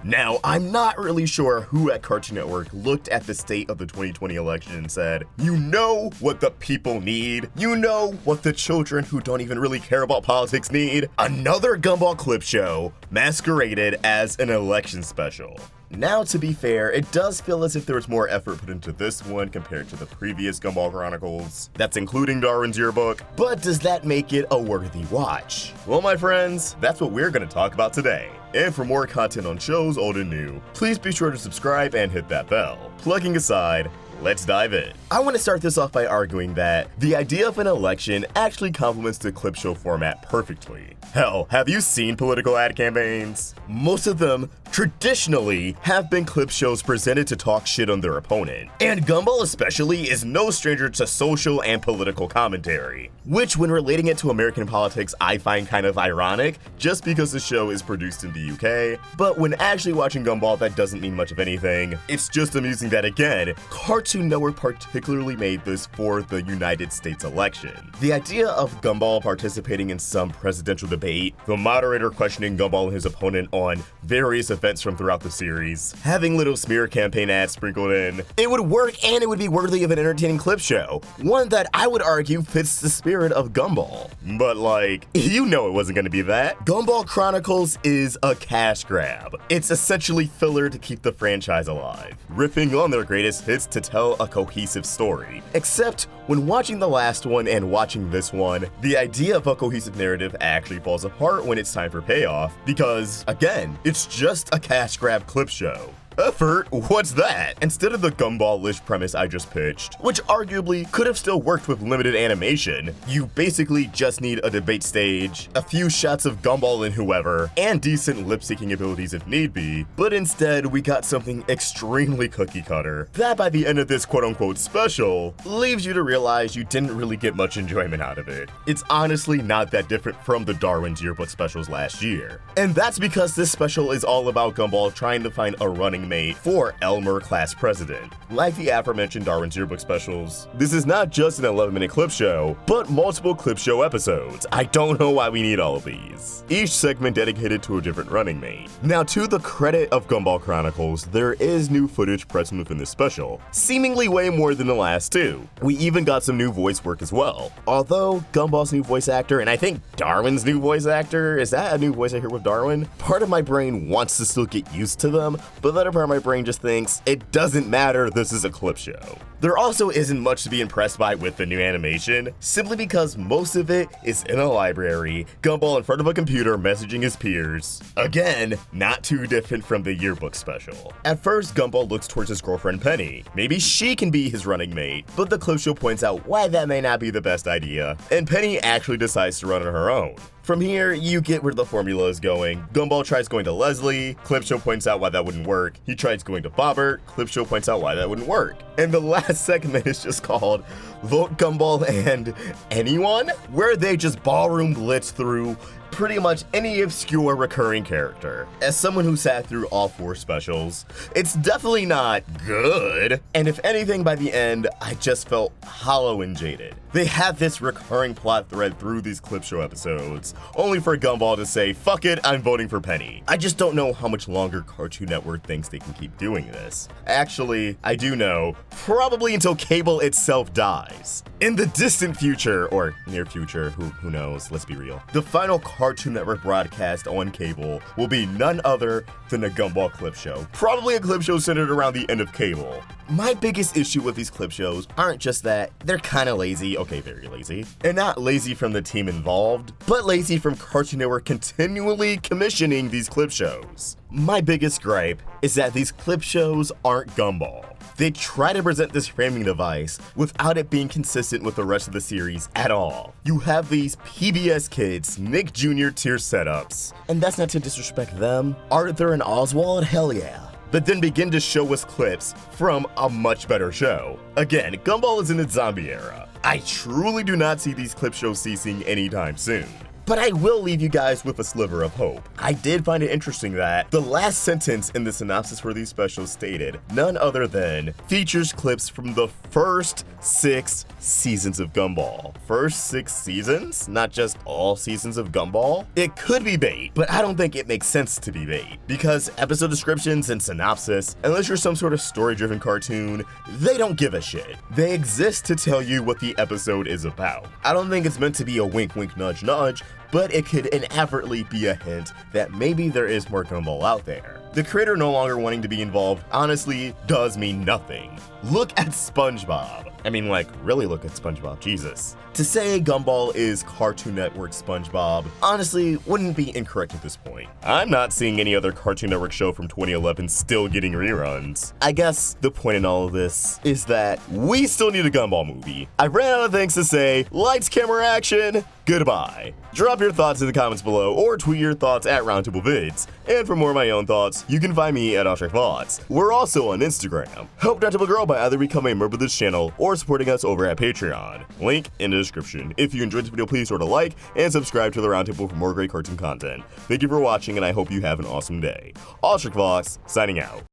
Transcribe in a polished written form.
Now, I'm not really sure who at Cartoon Network looked at the state of the 2020 election and said, you know what the people need? You know what the children who don't even really care about politics need? Another Gumball clip show masqueraded as an election special. Now, to be fair, it does feel as if there was more effort put into this one compared to the previous Gumball Chronicles. That's including Darwin's Yearbook. But does that make it a worthy watch? Well, my friends, that's what we're going to talk about today. And for more content on shows old and new, please be sure to subscribe and hit that bell. Plugging aside, let's dive in. I want to start this off by arguing that the idea of an election actually complements the clip show format perfectly. Hell, have you seen political ad campaigns? Most of them traditionally have been clip shows presented to talk shit on their opponent. And Gumball especially is no stranger to social and political commentary, which when relating it to American politics I find kind of ironic just because the show is produced in the UK, but when actually watching Gumball that doesn't mean much of anything. It's just amusing that again, Cartoon Network particularly made this for the United States election. The idea of Gumball participating in some presidential debate, the moderator questioning Gumball and his opponent on various events from throughout the series, having little smear campaign ads sprinkled in, it would work and it would be worthy of an entertaining clip show, one that I would argue fits the spirit of Gumball. But like, you know it wasn't gonna be that. Gumball Chronicles is a cash grab. It's essentially filler to keep the franchise alive, riffing on their greatest hits to tell a cohesive story. Except when watching the last one and watching this one, the idea of a cohesive narrative actually falls apart when it's time for payoff, because again, it's just a cash grab clip show. Effort? What's that? Instead of the Gumball-ish premise I just pitched, which arguably could have still worked with limited animation, you basically just need a debate stage, a few shots of Gumball and whoever, and decent lip-syncing abilities if need be, but instead we got something extremely cookie-cutter that by the end of this quote-unquote special, leaves you to realize you didn't really get much enjoyment out of it. It's honestly not that different from the Darwin's Yearbook specials last year. And that's because this special is all about Gumball trying to find a running mate for Elmore class president. Like the aforementioned Darwin's Yearbook specials, this is not just an 11-minute clip show, but multiple clip show episodes. I don't know why we need all of these. Each segment dedicated to a different running mate. Now, to the credit of Gumball Chronicles, there is new footage present within this special, seemingly way more than the last two. We even got some new voice work as well. Although Gumball's new voice actor, and I think Darwin's new voice actor, is that a new voice actor with Darwin? Part of my brain wants to still get used to them, but the other part of my brain just thinks, it doesn't matter, this is a clip show. There also isn't much to be impressed by with the new animation, simply because most of it is in a library, Gumball in front of a computer messaging his peers. Again, not too different from the Yearbook special. At first, Gumball looks towards his girlfriend Penny. Maybe she can be his running mate, but the clip show points out why that may not be the best idea, and Penny actually decides to run on her own. From here, you get where the formula is going. Gumball tries going to Leslie, clip show points out why that wouldn't work. He tries going to Bobbert, clip show points out why that wouldn't work. And the last segment is just called Vote Gumball and Anyone, where they just ballroom blitz through pretty much any obscure recurring character. As someone who sat through all 4 specials, it's definitely not good. And if anything, by the end, I just felt hollow and jaded. They have this recurring plot thread through these clip show episodes, only for Gumball to say, fuck it, I'm voting for Penny. I just don't know how much longer Cartoon Network thinks they can keep doing this. Actually, I do know, probably until cable itself dies. In the distant future, or near future, who knows, let's be real, the final Cartoon Network broadcast on cable will be none other than a Gumball clip show. Probably a clip show centered around the end of cable. My biggest issue with these clip shows aren't just that they're kinda lazy, okay, very lazy, and not lazy from the team involved, but lazy from Cartoon Network continually commissioning these clip shows. My biggest gripe is that these clip shows aren't Gumball. They try to present this framing device without it being consistent with the rest of the series at all. You have these PBS Kids, Nick Jr. tier setups, and that's not to disrespect them. Arthur and Oswald, hell yeah. But then begin to show us clips from a much better show. Again, Gumball is in its zombie era. I truly do not see these clip shows ceasing anytime soon. but I will leave you guys with a sliver of hope. I did find it interesting that the last sentence in the synopsis for these specials stated none other than features clips from the first 6 seasons of Gumball. First 6 seasons? Not just all seasons of Gumball? It could be bait, but I don't think it makes sense to be bait, because episode descriptions and synopsis, unless you're some sort of story-driven cartoon, they don't give a shit. They exist to tell you what the episode is about. I don't think it's meant to be a wink wink nudge nudge, but it could inadvertently be a hint that maybe there is more Gumball out there. The creator no longer wanting to be involved honestly does mean nothing. Look at SpongeBob. I mean, like, really look at SpongeBob, Jesus. To say Gumball is Cartoon Network SpongeBob, honestly, wouldn't be incorrect at this point. I'm not seeing any other Cartoon Network show from 2011 still getting reruns. I guess the point in all of this is that we still need a Gumball movie. I ran out of things to say. Lights, camera, action, goodbye. Drop your thoughts in the comments below or tweet your thoughts at Roundtable Vids. And for more of my own thoughts, you can find me at Thoughts. We're also on Instagram. Help Roundtable grow by either becoming a member of this channel or supporting us over at Patreon. Link in the description. If you enjoyed this video, please sort of like and subscribe to the Roundtable for more great cartoon content. Thank you for watching, and I hope you have an awesome day. Thoughts, signing out.